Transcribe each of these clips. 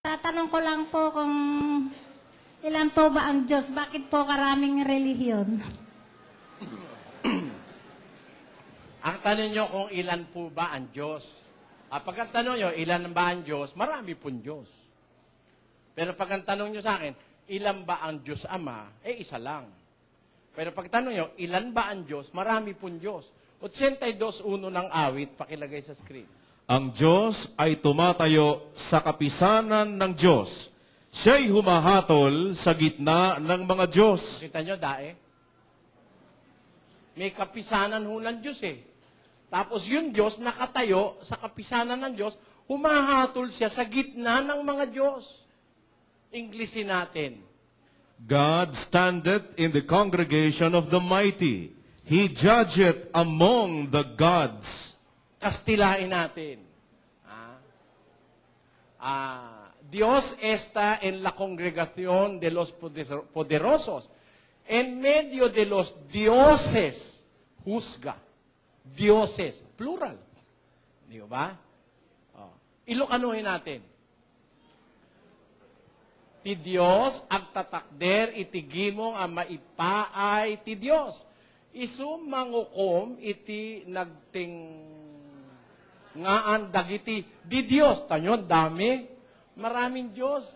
Tatanong ko lang po kung ilan po ba ang Diyos? Bakit po karaming relihiyon? Ang tanong nyo kung ilan po ba ang Diyos. Pag ang tanong nyo, ilan ba ang Diyos? Marami pong Diyos. Pero pag ang tanong nyo sa akin, ilan ba ang Diyos Ama? Isa lang. Pero pag tanong nyo, ilan ba ang Diyos? Marami pong Diyos. 82.1 ng awit, pakilagay sa screen. Ang Diyos ay tumatayo sa kapisanan ng Diyos. Siya'y humahatol sa gitna ng mga Diyos. Kita nyo, dae? May kapisanan ho ng Diyos eh. Tapos yung Diyos nakatayo sa kapisanan ng Diyos, humahatol siya sa gitna ng mga Diyos. Inglesin natin. God standeth in the congregation of the mighty. He judgeth among the gods. Kastilain natin. Dios está en la congregación de los poderosos. En medio de los dioses, juzga. Dioses, plural. Di ba? Ilokanuhin natin. Ti Dios agtatakder iti gimong ang maipaay ti Dios. Isum mangukom iti nagting ngaan dagiti di Dios. Tanyo, dami. Maraming Diyos.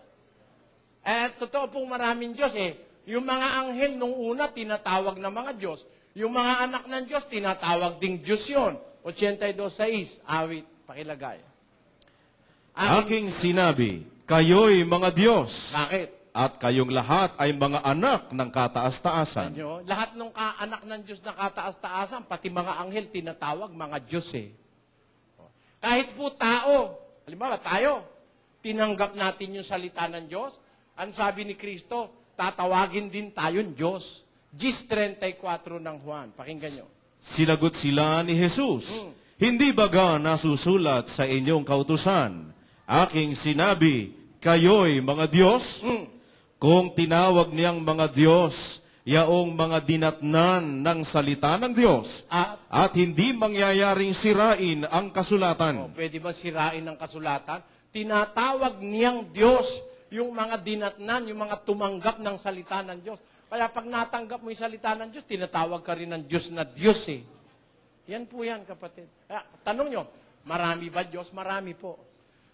Totoo pong maraming Diyos eh. Yung mga anghel nung una, tinatawag na mga Diyos. Yung mga anak ng Diyos, tinatawag ding Diyos yun. 82.6, awit, pakilagay. Aking sinabi, kayo'y mga Diyos. Bakit? At kayong lahat ay mga anak ng kataas-taasan. Tanyo, lahat ng anak ng Diyos na kataas-taasan, pati mga anghel, tinatawag mga Diyos eh. Kahit po tao, halimbawa tayo, tinanggap natin yung salita ng Diyos, ang sabi ni Kristo, tatawagin din tayong Diyos. Gis 34 ng Juan. Pakinggan nyo. Sinagot sila ni Jesus, Hindi baga nasusulat sa inyong kautusan? Aking sinabi, kayo'y mga Diyos? Kung tinawag niyang mga Diyos, yaong mga dinatnan ng salita ng Diyos, at hindi mangyayaring sirain ang kasulatan. Pwede ba sirain ang kasulatan? Tinatawag niyang Diyos yung mga dinatnan, yung mga tumanggap ng salita ng Diyos. Kaya pag natanggap mo yung salita ng Diyos, tinatawag ka rin ng Diyos na Diyos eh. Yan po yan, kapatid. Tanong nyo, marami ba Diyos? Marami po.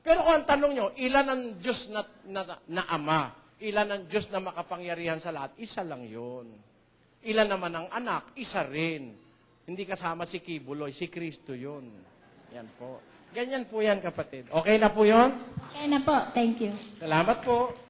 Pero kung ang tanong nyo, ilan ang Diyos na Ama? Ilan ang Diyos na makapangyarihan sa lahat? Isa lang yun. Ilan naman ang anak? Isa rin. Hindi kasama si Kibuloy, si Kristo yun. Yan po. Ganyan po yan, kapatid. Okay na po yun? Okay na po. Thank you. Salamat po.